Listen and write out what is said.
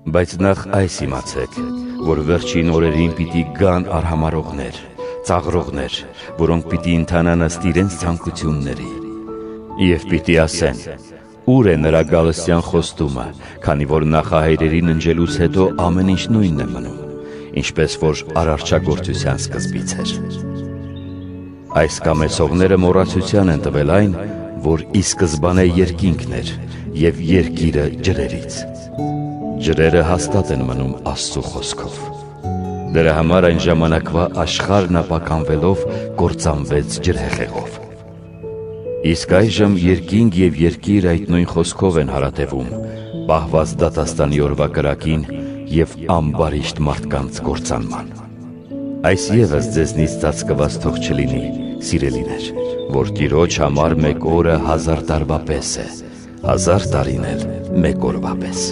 Բայց նախ այս իմացեք, որ վերջին օրերին պիտի գան արհամարողներ, ծաղրողներ, որոնք պիտի ընթանան ըստ իրենց ցանկությունների, եւ պիտի ասեն. ուր է նրա գալստյան խոստումը, քանի որ նախահայրերին ընջելուց հետո ամեն ինչ նույնն է մնում, ինչպես որ արարչագործության սկզբից էր։ Այս կամեցողները մոռացության են տվել այն, որ ի սկզբանե երկինքն էր եւ երկիրը ջրերից։ Ջրերը հաստատ են մնում Աստծու խոսքով։ Դրա համար այն ժամանակվա աշխարհն ապականվելով կործանվեց ջրհեղեղով։ Իսկ այժմ երկինք եւ երկիր այդ նույն խոսքով են հարատևում, պահված դատաստանի օրվա կրակին եւ ամբարիշտ մարդկանց կործանման։ Այս ևս ձեզնից ծածկված թող չլինի, սիրելիներ, որ Տիրոջ համար մեկ օրը 1000 տարվա պես է, 1000 տարին էլ մեկ օրվա պես։